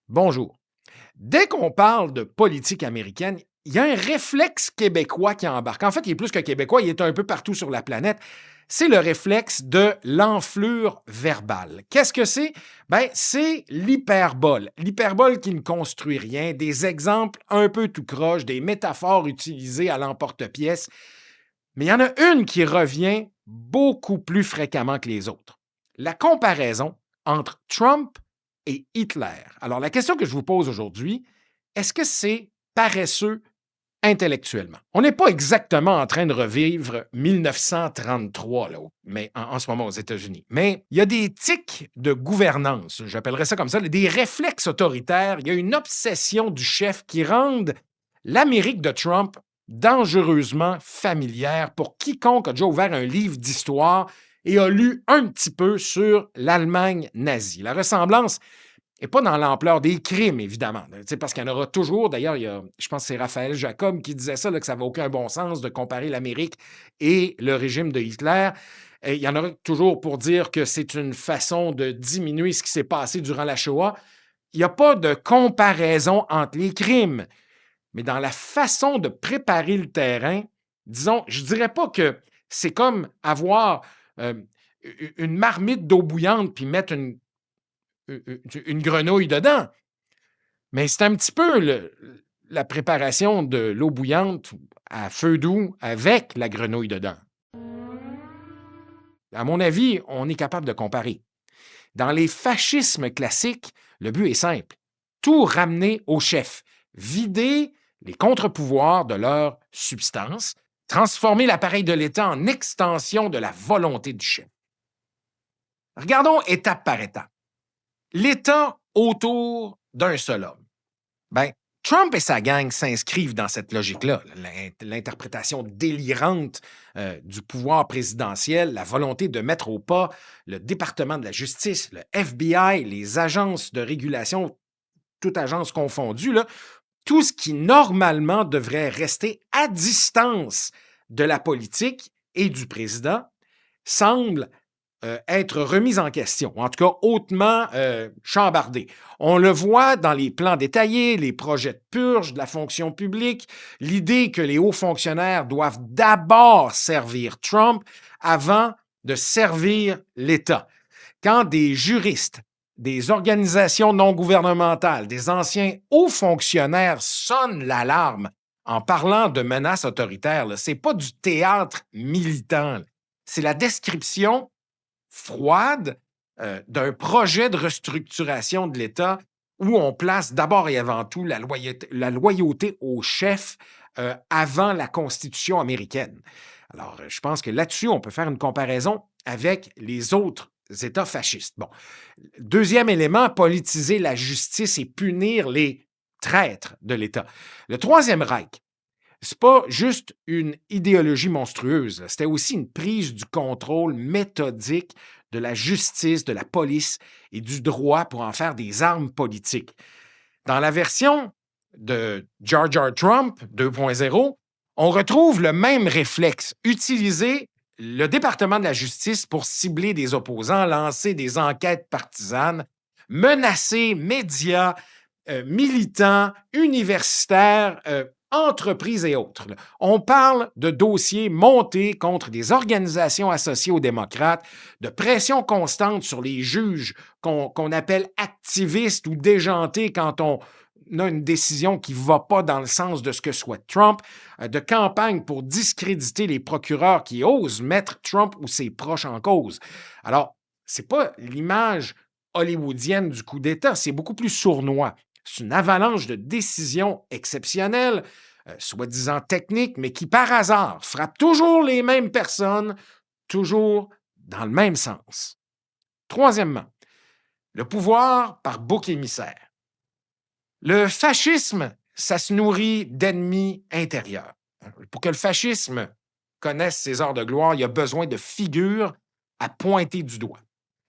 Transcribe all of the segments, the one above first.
Bonjour. Dès qu'on parle de politique américaine, il y a un réflexe québécois qui embarque. En fait, il est plus que québécois, il est un peu partout sur la planète. C'est le réflexe de l'enflure verbale. Qu'est-ce que c'est? Ben, c'est l'hyperbole. L'hyperbole qui ne construit rien, des exemples un peu tout croche, des métaphores utilisées à l'emporte-pièce. Mais il y en a une qui revient beaucoup plus fréquemment que les autres. La comparaison entre Trump et Hitler. Alors, la question que je vous pose aujourd'hui, est-ce que c'est paresseux intellectuellement? On n'est pas exactement en train de revivre 1933 là, mais en ce moment aux États-Unis. Mais il y a des tics de gouvernance, j'appellerais ça comme ça, des réflexes autoritaires. Il y a une obsession du chef qui rendent l'Amérique de Trump dangereusement familière pour quiconque a déjà ouvert un livre d'histoire et a lu un petit peu sur l'Allemagne nazie. La ressemblance n'est pas dans l'ampleur des crimes, évidemment, parce qu'il y en aura toujours. D'ailleurs, je pense que c'est Raphaël Jacob qui disait ça, là, que ça n'avait aucun bon sens de comparer l'Amérique et le régime de Hitler. Et il y en aura toujours pour dire que c'est une façon de diminuer ce qui s'est passé durant la Shoah. Il n'y a pas de comparaison entre les crimes. Mais dans la façon de préparer le terrain, disons, je ne dirais pas que c'est comme avoir une marmite d'eau bouillante puis mettre une grenouille dedans. Mais c'est un petit peu la préparation de l'eau bouillante à feu doux avec la grenouille dedans. À mon avis, on est capable de comparer. Dans les fascismes classiques, le but est simple. Tout ramener au chef. Vider les contre-pouvoirs de leur substance, transformer l'appareil de l'État en extension de la volonté du chef. Regardons étape par étape. L'État autour d'un seul homme. Ben, Trump et sa gang s'inscrivent dans cette logique-là, l'interprétation délirante du pouvoir présidentiel, la volonté de mettre au pas le département de la justice, le FBI, les agences de régulation, toutes agences confondues, là, tout ce qui normalement devrait rester à distance de la politique et du président semble être remise en question, en tout cas hautement chambardée. On le voit dans les plans détaillés, les projets de purge de la fonction publique, l'idée que les hauts fonctionnaires doivent d'abord servir Trump avant de servir l'État. Quand des juristes, des organisations non gouvernementales, des anciens hauts fonctionnaires sonnent l'alarme en parlant de menaces autoritaires, ce n'est pas du théâtre militant, c'est la description froide d'un projet de restructuration de l'État où on place d'abord et avant tout la loyauté au chef avant la Constitution américaine. Alors, je pense que là-dessus, on peut faire une comparaison avec les autres États fascistes. Bon. Deuxième élément, politiser la justice et punir les traîtres de l'État. Le Troisième Reich, c'est pas juste une idéologie monstrueuse, c'était aussi une prise du contrôle méthodique de la justice, de la police et du droit pour en faire des armes politiques. Dans la version de Jar Jar Trump 2.0, on retrouve le même réflexe, utiliser le département de la justice pour cibler des opposants, lancer des enquêtes partisanes, menacer médias, militants, universitaires, entreprises et autres. On parle de dossiers montés contre des organisations associées aux démocrates, de pression constante sur les juges qu'on appelle activistes ou déjantés quand on a une décision qui ne va pas dans le sens de ce que souhaite Trump, de campagne pour discréditer les procureurs qui osent mettre Trump ou ses proches en cause. Alors, ce n'est pas l'image hollywoodienne du coup d'État, c'est beaucoup plus sournois. C'est une avalanche de décisions exceptionnelles, soi-disant techniques, mais qui, par hasard, frappent toujours les mêmes personnes, toujours dans le même sens. Troisièmement, le pouvoir par bouc émissaire. Le fascisme, ça se nourrit d'ennemis intérieurs. Pour que le fascisme connaisse ses heures de gloire, il y a besoin de figures à pointer du doigt.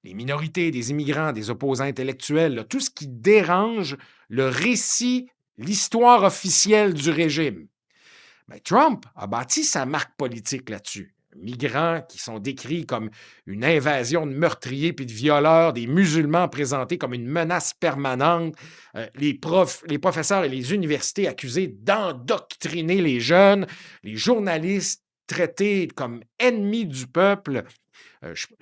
Les minorités, des immigrants, des opposants intellectuels, là, tout ce qui dérange le récit, l'histoire officielle du régime. Mais Trump a bâti sa marque politique là-dessus. migrants qui sont décrits comme une invasion de meurtriers puis de violeurs, des musulmans présentés comme une menace permanente, les professeurs et les universités accusés d'endoctriner les jeunes, les journalistes traités comme ennemis du peuple,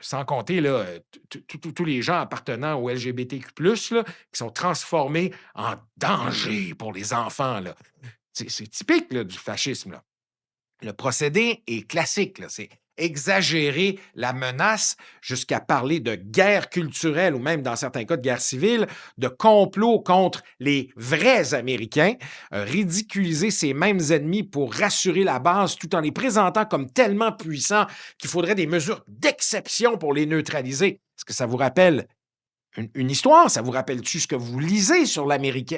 sans compter là, tous les gens appartenant au LGBTQ+, là, qui sont transformés en danger pour les enfants. Là. C'est typique là, du fascisme. Là. Le procédé est classique, là, c'est exagérer la menace jusqu'à parler de guerre culturelle ou même dans certains cas de guerre civile, de complot contre les vrais Américains, ridiculiser ces mêmes ennemis pour rassurer la base tout en les présentant comme tellement puissants qu'il faudrait des mesures d'exception pour les neutraliser. Est-ce que ça vous rappelle une histoire? Ça vous rappelle-tu ce que vous lisez sur l'Amérique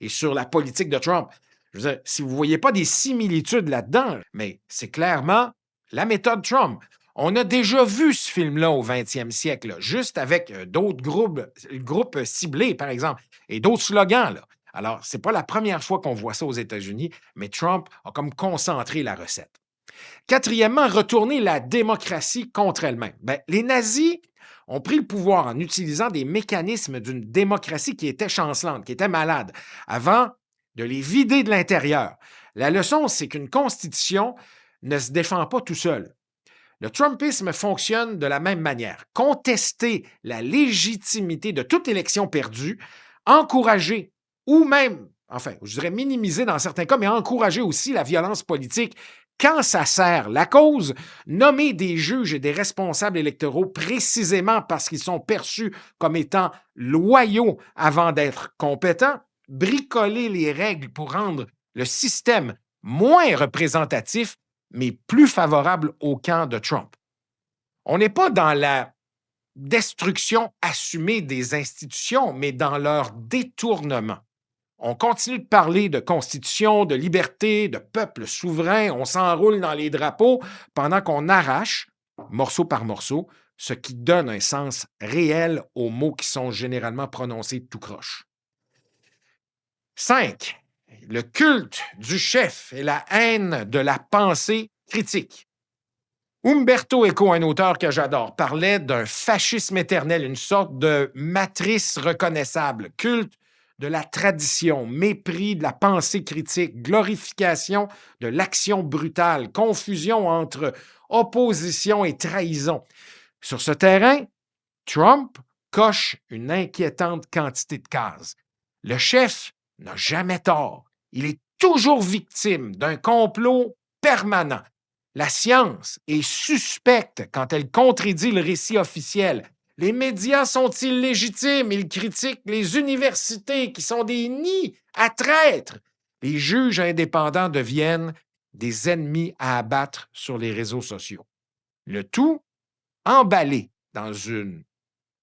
et sur la politique de Trump? Je veux dire, si vous ne voyez pas des similitudes là-dedans, mais c'est clairement la méthode Trump. On a déjà vu ce film-là au 20e siècle, là, juste avec d'autres groupes ciblés, par exemple, et d'autres slogans. Là. Alors, ce n'est pas la première fois qu'on voit ça aux États-Unis, mais Trump a comme concentré la recette. Quatrièmement, retourner la démocratie contre elle-même. Ben, les nazis ont pris le pouvoir en utilisant des mécanismes d'une démocratie qui était chancelante, qui était malade, avant de les vider de l'intérieur. La leçon, c'est qu'une constitution ne se défend pas tout seul. Le Trumpisme fonctionne de la même manière. Contester la légitimité de toute élection perdue, encourager ou même, enfin, je dirais minimiser dans certains cas, mais encourager aussi la violence politique quand ça sert la cause, nommer des juges et des responsables électoraux précisément parce qu'ils sont perçus comme étant loyaux avant d'être compétents, bricoler les règles pour rendre le système moins représentatif, mais plus favorable au camp de Trump. On n'est pas dans la destruction assumée des institutions, mais dans leur détournement. On continue de parler de constitution, de liberté, de peuple souverain, on s'enroule dans les drapeaux pendant qu'on arrache, morceau par morceau, ce qui donne un sens réel aux mots qui sont généralement prononcés tout croche. 5. Le culte du chef et la haine de la pensée critique. Umberto Eco, un auteur que j'adore, parlait d'un fascisme éternel, une sorte de matrice reconnaissable, culte de la tradition, mépris de la pensée critique, glorification de l'action brutale, confusion entre opposition et trahison. Sur ce terrain, Trump coche une inquiétante quantité de cases. Le chef n'a jamais tort. Il est toujours victime d'un complot permanent. La science est suspecte quand elle contredit le récit officiel. Les médias sont illégitimes. Ils critiquent les universités qui sont des nids à traîtres. Les juges indépendants deviennent des ennemis à abattre sur les réseaux sociaux. Le tout emballé dans une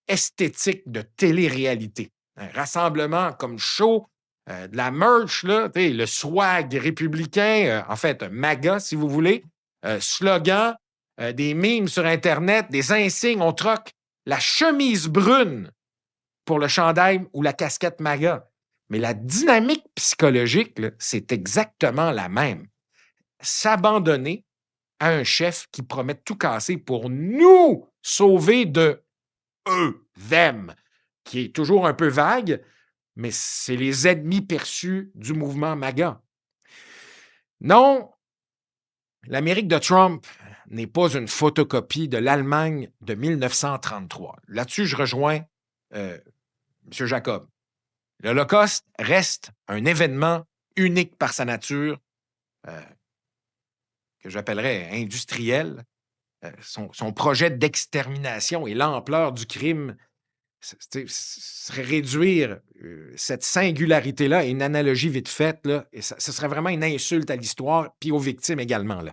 esthétique de télé-réalité. Un rassemblement comme show, de la merch, là, le swag républicain, en fait, MAGA, si vous voulez, slogan, des memes sur Internet, des insignes, on troque la chemise brune pour le chandail ou la casquette MAGA. Mais la dynamique psychologique, là, c'est exactement la même. S'abandonner à un chef qui promet de tout casser pour nous sauver de eux, them, qui est toujours un peu vague, mais c'est les ennemis perçus du mouvement MAGA. Non, l'Amérique de Trump n'est pas une photocopie de l'Allemagne de 1933. Là-dessus, je rejoins M. Jacob. L'Holocauste reste un événement unique par sa nature, que j'appellerais industriel. Son projet d'extermination et l'ampleur du crime serait réduire cette singularité-là à une analogie vite faite, là, et ce serait vraiment une insulte à l'histoire, puis aux victimes également. Là.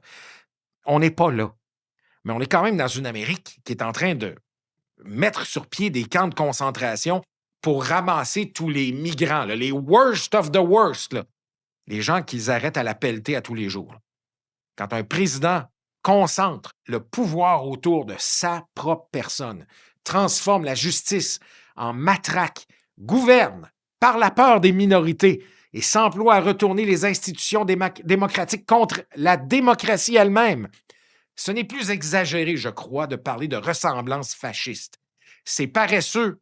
On n'est pas là. Mais on est quand même dans une Amérique qui est en train de mettre sur pied des camps de concentration pour ramasser tous les migrants, là, les worst of the worst, là, les gens qu'ils arrêtent à la pelletée à tous les jours. Quand un président concentre le pouvoir autour de sa propre personne, transforme la justice en matraque, gouverne par la peur des minorités et s'emploie à retourner les institutions démocratiques contre la démocratie elle-même, Ce n'est plus exagéré, je crois, de parler de ressemblance fasciste. C'est paresseux,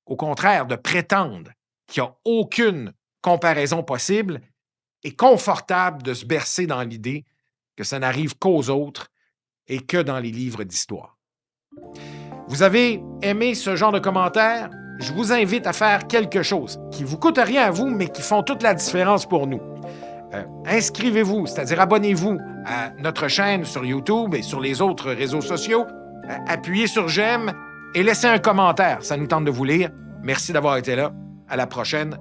au contraire, de prétendre qu'il n'y a aucune comparaison possible et confortable de se bercer dans l'idée que ça n'arrive qu'aux autres et que dans les livres d'histoire. Vous avez aimé ce genre de commentaires? Je vous invite à faire quelque chose qui ne vous coûte rien à vous, mais qui font toute la différence pour nous. Inscrivez-vous, c'est-à-dire abonnez-vous à notre chaîne sur YouTube et sur les autres réseaux sociaux. Appuyez sur j'aime et laissez un commentaire. Ça nous tente de vous lire. Merci d'avoir été là. À la prochaine.